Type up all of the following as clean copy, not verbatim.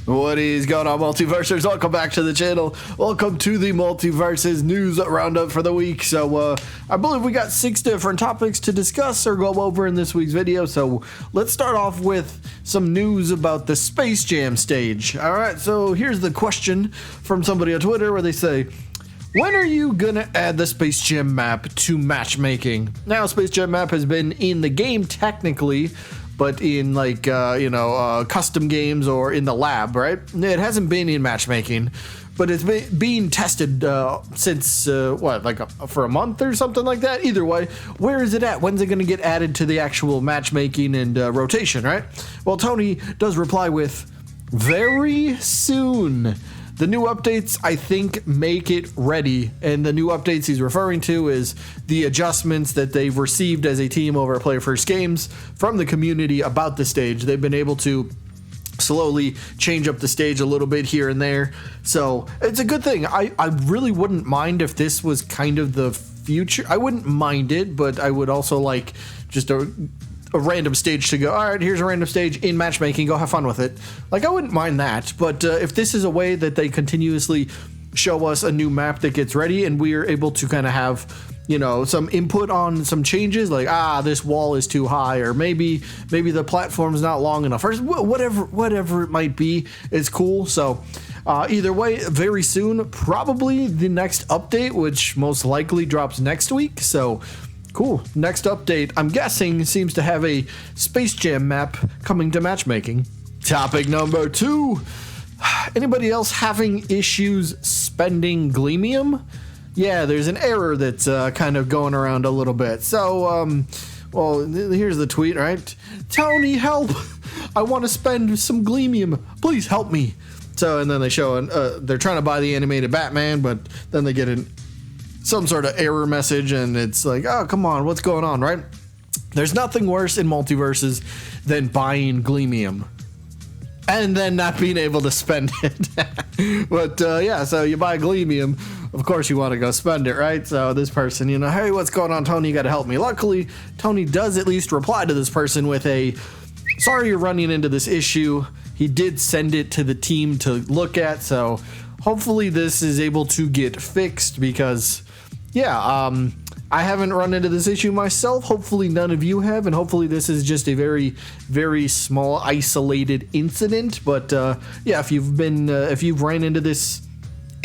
What is going on, Multiversers? Welcome back to the channel. Welcome to the Multiversus news roundup for the week. So I believe we got 6 different topics to discuss or go over in this week's video. So let's start off with some news about the Space Jam stage. All right, so here's the question from somebody on Twitter where they say, when are you gonna add the Space Jam map to matchmaking? Now, Space Jam map has been in the game technically, but in like, custom games or in the lab, right? It hasn't been in matchmaking, but it's been being tested since, for a month or something like that? Either way, where is it at? When's it going to get added to the actual matchmaking and rotation, right? Well, Tony does reply with, very soon. The new updates, I think, make it ready, and the new updates he's referring to is the adjustments that they've received as a team over at Player First Games from the community about the stage. They've been able to slowly change up the stage a little bit here and there, so it's a good thing. I really wouldn't mind if this was kind of the future. I wouldn't mind it, but I would also like just a random stage to go, all right, here's a random stage in matchmaking, go have fun with it. Like, I wouldn't mind that, but if this is a way that they continuously show us a new map that gets ready and we are able to kind of have, you know, some input on some changes, like, this wall is too high, or maybe the platform's not long enough, or whatever it might be, it's cool. So either way, very soon, probably the next update, which most likely drops next week. So cool. Next update, I'm guessing, seems to have a Space Jam map coming to matchmaking. Topic number 2. Anybody else having issues spending Gleamium? Yeah, there's an error that's kind of going around a little bit. So, well, here's the tweet, right? Tony, help! I want to spend some Gleamium. Please help me. So, and then they show, they're trying to buy the animated Batman, but then they get some sort of error message, and it's like, oh, come on, what's going on, right? There's nothing worse in Multiverses than buying Gleamium and then not being able to spend it. But yeah, so you buy Gleamium, of course you want to go spend it, right? So this person, you know, hey, what's going on, Tony? You got to help me. Luckily, Tony does at least reply to this person with a, sorry you're running into this issue. He did send it to the team to look at, so hopefully this is able to get fixed because, yeah, I haven't run into this issue myself. Hopefully none of you have, and hopefully this is just a very, very small isolated incident. But yeah, if you've ran into this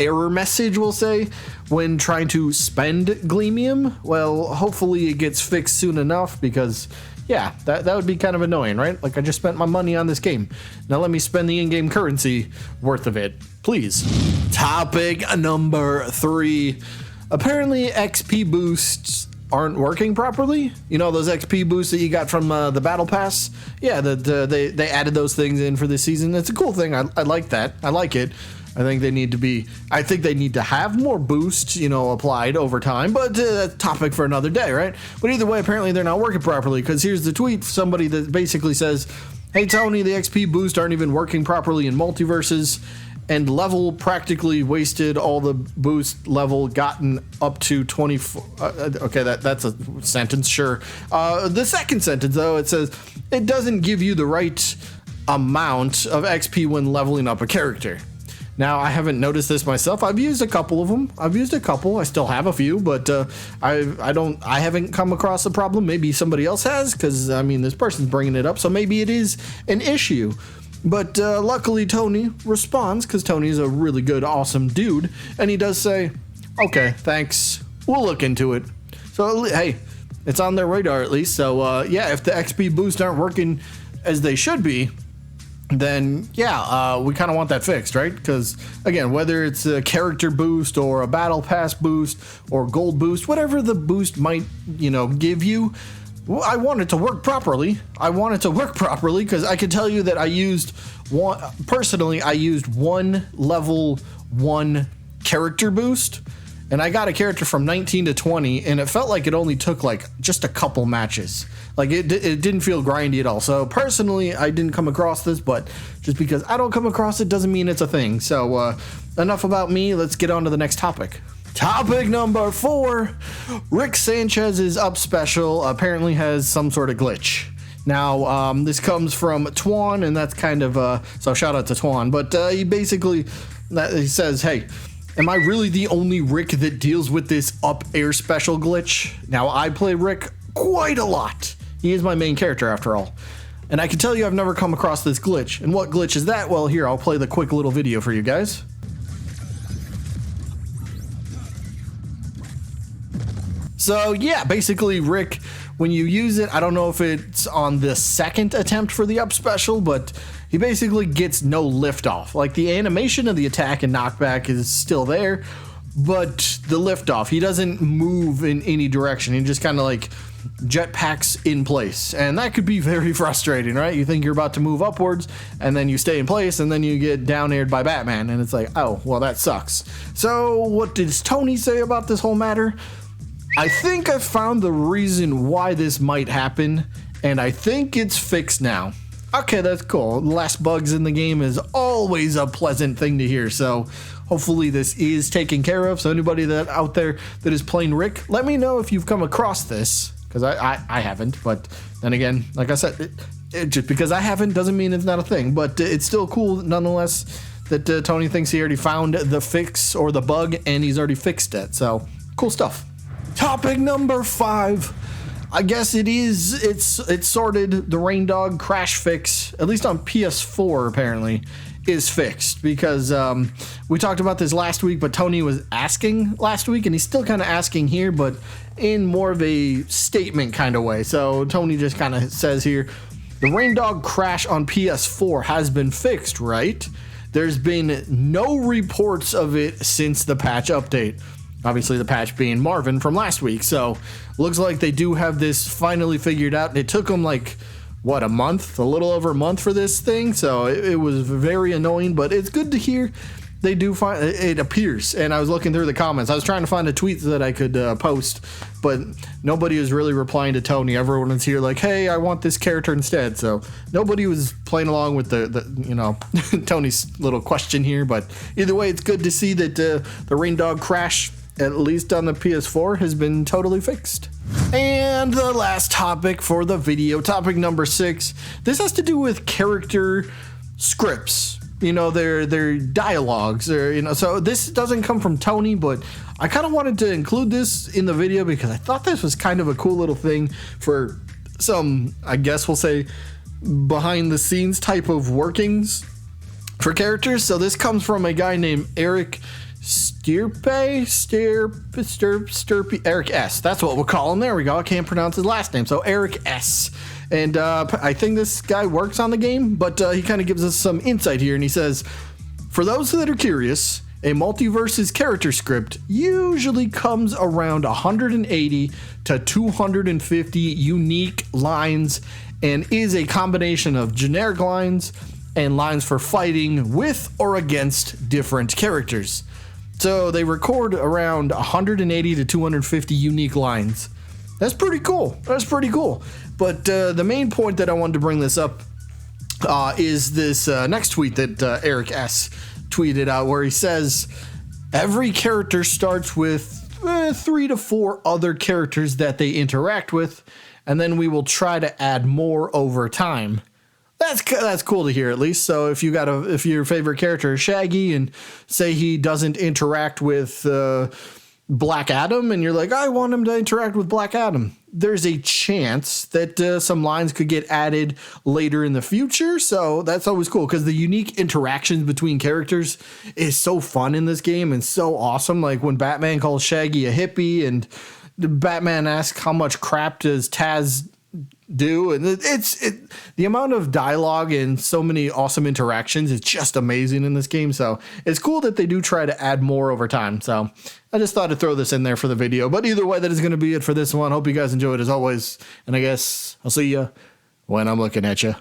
error message, we'll say, when trying to spend Gleamium, well, hopefully it gets fixed soon enough because, yeah, that would be kind of annoying, right? Like, I just spent my money on this game. Now let me spend the in-game currency worth of it, please. Topic number 3. Apparently XP boosts aren't working properly. You know, those XP boosts that you got from the battle pass? Yeah, they added those things in for this season. It's a cool thing. I like that. I like it. I think they need to have more boosts, you know, applied over time, but that's a topic for another day, right? But either way, apparently they're not working properly, because here's the tweet, somebody that basically says, hey Tony, the XP boosts aren't even working properly in Multiverses, and level practically wasted all the boost level gotten up to 24. Okay, that's a sentence, sure. The second sentence, though, it says, it doesn't give you the right amount of XP when leveling up a character. Now, I haven't noticed this myself. I've used a couple of them. I still have a few, but I haven't come across a problem. Maybe somebody else has, because, I mean, this person's bringing it up, so maybe it is an issue. But luckily, Tony responds, because Tony's a really good, awesome dude, and he does say, okay, thanks, we'll look into it. So, hey, it's on their radar at least, so yeah, if the XP boosts aren't working as they should be, then yeah, we kind of want that fixed, right? Because again, whether it's a character boost or a battle pass boost or gold boost, whatever the boost might, you know, give you, well, I want it to work properly. Because I can tell you that I used one level 1 character boost, and I got a character from 19 to 20, and it felt like it only took like just a couple matches. Like it didn't feel grindy at all. So personally, I didn't come across this, but just because I don't come across it doesn't mean it's a thing. So enough about me. Let's get on to the next topic. Topic number 4. Rick Sanchez's up special apparently has some sort of glitch. Now, this comes from Twan, and that's kind of, so shout out to Twan, but he basically, he says, hey, am I really the only Rick that deals with this up air special glitch? Now, I play Rick quite a lot. He is my main character after all. And I can tell you I've never come across this glitch. And what glitch is that? Well, here, I'll play the quick little video for you guys. So yeah, basically Rick, when you use it, I don't know if it's on the second attempt for the up special, but he basically gets no lift off. Like the animation of the attack and knockback is still there, but the lift off, he doesn't move in any direction. He just kind of like jetpacks in place, and that could be very frustrating, right? You think you're about to move upwards and then you stay in place and then you get down aired by Batman, and it's like, oh, well, that sucks. So what does Tony say about this whole matter? I think I found the reason why this might happen, and I think it's fixed now. Okay, that's cool. Less bugs in the game is always a pleasant thing to hear, so hopefully this is taken care of. So anybody that out there that is playing Rick, let me know if you've come across this, because I haven't, but then again, like I said, just because I haven't doesn't mean it's not a thing, but it's still cool nonetheless that Tony thinks he already found the fix or the bug, and he's already fixed it, so cool stuff. Topic number 5. I guess it's sorted. The Reindog crash fix, at least on PS4 apparently, is fixed, because we talked about this last week, but Tony was asking last week, and he's still kind of asking here, but in more of a statement kind of way. So Tony just kind of says here, the Reindog crash on PS4 has been fixed, right? There's been no reports of it since the patch update. Obviously the patch being Marvin from last week, so looks like they do have this finally figured out. It took them like, what, a month? A little over a month for this thing, so it was very annoying, but it's good to hear they do find it appears. And I was looking through the comments. I was trying to find a tweet that I could post, but nobody was really replying to Tony. Everyone was here like, hey, I want this character instead. So nobody was playing along with the you know, Tony's little question here, but either way, it's good to see that the Reindog crash, at least on the PS4, has been totally fixed. And the last topic for the video, topic number 6. This has to do with character scripts. You know, their dialogues, or, you know, so this doesn't come from Tony, but I kind of wanted to include this in the video because I thought this was kind of a cool little thing for some, I guess we'll say, behind the scenes type of workings for characters. So this comes from a guy named Eric Stirpe, Eric S. That's what we'll call him. There we go. I can't pronounce his last name. So Eric S. And I think this guy works on the game, but he kind of gives us some insight here. And he says, for those that are curious, a Multiversus character script usually comes around 180 to 250 unique lines and is a combination of generic lines and lines for fighting with or against different characters. So they record around 180 to 250 unique lines. That's pretty cool. That's pretty cool. But the main point that I wanted to bring this up is this next tweet that Eric S. tweeted out, where he says, every character starts with 3 to 4 other characters that they interact with, and then we will try to add more over time. That's cool to hear, at least. So if your favorite character is Shaggy, and say he doesn't interact with Black Adam, and you're like, I want him to interact with Black Adam, there's a chance that some lines could get added later in the future. So that's always cool, because the unique interactions between characters is so fun in this game and so awesome. Like when Batman calls Shaggy a hippie, and Batman asks how much crap does Taz do, and the amount of dialogue and so many awesome interactions is just amazing in this game. So it's cool that they do try to add more over time. So I just thought to throw this in there for the video. But either way, that is going to be it for this one. Hope you guys enjoyed as always, and I guess I'll see you when I'm looking at you.